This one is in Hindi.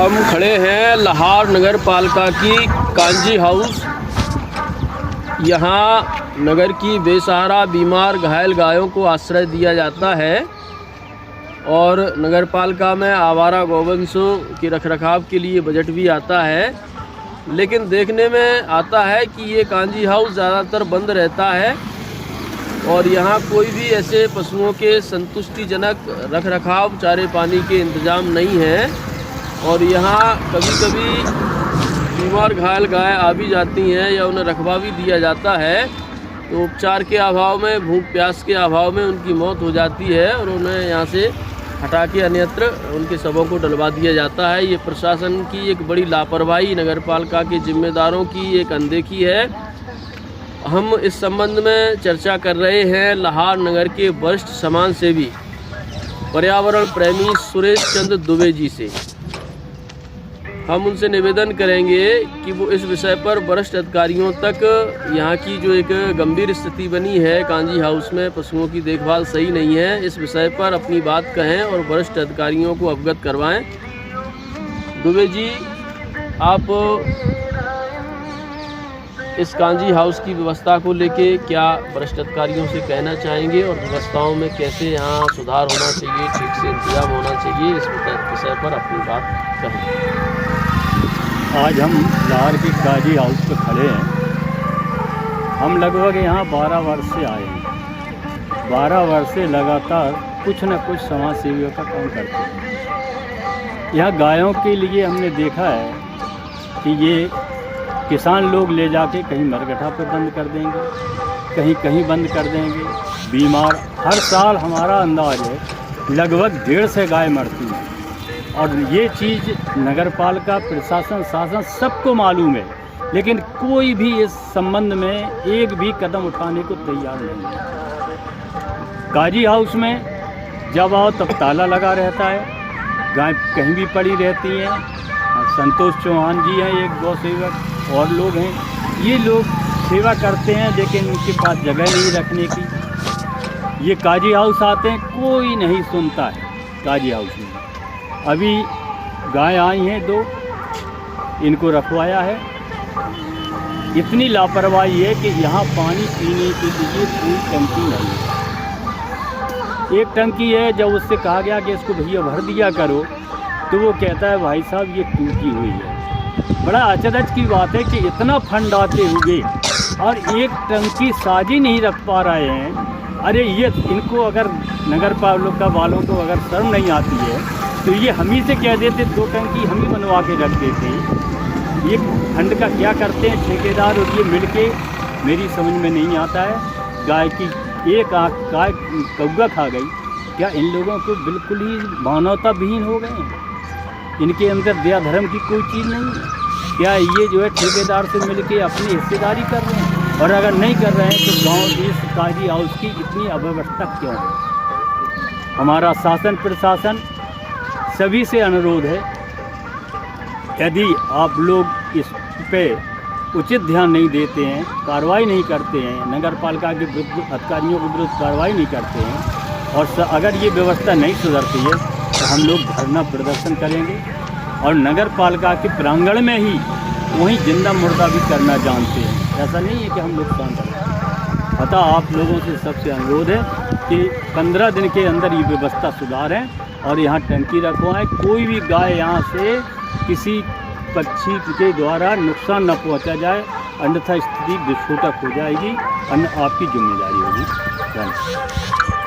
हम खड़े हैं लाहौर नगर पालिका की कांजी हाउस। यहाँ नगर की बेसहारा बीमार घायल गायों को आश्रय दिया जाता है और नगर पालिका में आवारा गौवंशों के रखरखाव के लिए बजट भी आता है। लेकिन देखने में आता है कि ये कांजी हाउस ज़्यादातर बंद रहता है और यहाँ कोई भी ऐसे पशुओं के संतुष्टिजनक रखरखाव चारे पानी के इंतज़ाम नहीं है। और यहाँ कभी कभी बीमार घायल गाय आ भी जाती हैं या उन्हें रखवा भी दिया जाता है तो उपचार के अभाव में, भूख प्यास के अभाव में उनकी मौत हो जाती है और उन्हें यहाँ से हटा के अन्यत्र उनके शवों को डलवा दिया जाता है। ये प्रशासन की एक बड़ी लापरवाही, नगर पालिका के जिम्मेदारों की एक अनदेखी है। हम इस संबंध में चर्चा कर रहे हैं लाहौर नगर के वरिष्ठ समाज सेवी पर्यावरण प्रेमी सुरेश चंद्र दुबे जी से। हम उनसे निवेदन करेंगे कि वो इस विषय पर वरिष्ठ अधिकारियों तक, यहाँ की जो एक गंभीर स्थिति बनी है कांजी हाउस में, पशुओं की देखभाल सही नहीं है, इस विषय पर अपनी बात कहें और वरिष्ठ अधिकारियों को अवगत करवाएं। दुबे जी, आप इस कांजी हाउस की व्यवस्था को लेके क्या वरिष्ठ अधिकारियों से कहना चाहेंगे और व्यवस्थाओं में कैसे यहाँ सुधार होना चाहिए, ठीक से इंतजाम होना चाहिए, इस विषय पर अपनी बात कहें। आज हम लाहौर की कांजी हाउस पर खड़े हैं। हम लगभग यहाँ 12 वर्ष से आए हैं। 12 वर्ष से लगातार कुछ न कुछ समाज सेवियों का काम करते हैं। यहाँ गायों के लिए हमने देखा है कि ये किसान लोग ले जाके कहीं मरघटा पर बंद कर देंगे, कहीं कहीं बंद कर देंगे। बीमार हर साल हमारा अंदाज है लगभग 150 गाय मरती हैं और ये चीज़ नगर पालिका, प्रशासन, शासन सबको मालूम है, लेकिन कोई भी इस संबंध में एक भी कदम उठाने को तैयार नहीं है। कांजी हाउस में जब आओ तब ताला लगा रहता है, गाय कहीं भी पड़ी रहती हैं। संतोष चौहान जी हैं एक गौ सेवक, और लोग हैं, ये लोग सेवा करते हैं लेकिन उनके पास जगह नहीं रखने की। ये कांजी हाउस आते हैं, कोई नहीं सुनता है कांजी हाउस में। अभी गाय आई हैं 2, इनको रखवाया है। इतनी लापरवाही है कि यहाँ पानी पीने के लिए कोई टंकी नहीं है। एक टंकी है, जब उससे कहा गया कि इसको भैया भर दिया करो तो वो कहता है भाई साहब ये टूटी हुई है। बड़ा अचरज की बात है कि इतना फंड आते हुए और एक टंकी साझी नहीं रख पा रहे हैं। अरे ये इनको अगर नगर पालिका वालों को अगर शर्म नहीं आती है तो ये हम ही से कह देते 2 टंकी हम ही बनवा के रख देते। ये फंड का क्या करते हैं ठेकेदार और ये मिलके, मेरी समझ में नहीं आता है। गाय की एक आँख गाय कौवा खा गई, क्या इन लोगों को बिल्कुल ही मानवता विहीन हो गए हैं? इनके अंदर दया धर्म की कोई चीज़ नहीं है क्या? ये जो है ठेकेदार से मिलके अपनी हिस्सेदारी कर रहे हैं, और अगर नहीं कर रहे हैं तो गाँव इस कांजी हाउस की इतनी अव्यवस्था क्यों है? हमारा शासन प्रशासन सभी से अनुरोध है, यदि आप लोग इस पे उचित ध्यान नहीं देते हैं, कार्रवाई नहीं करते हैं, नगर पालिका के विरुद्ध, अधिकारियों के विरुद्ध कार्रवाई नहीं करते हैं और अगर ये व्यवस्था नहीं सुधरती है तो हम लोग धरना प्रदर्शन करेंगे और नगर पालिका के प्रांगण में ही वहीं जिंदा मुर्दा भी करना जानते हैं। ऐसा नहीं है कि हम लोग शांत रहें। अतः आप लोगों से सबसे अनुरोध है कि 15 दिन के अंदर ये व्यवस्था सुधारें और यहाँ टंकी रखवाएं। कोई भी गाय यहाँ से किसी पक्षी के द्वारा नुकसान न पहुँचा जाए, अन्यथा स्थिति विस्फोटक हो जाएगी, अन्य आपकी जिम्मेदारी होगी। धन्यवाद।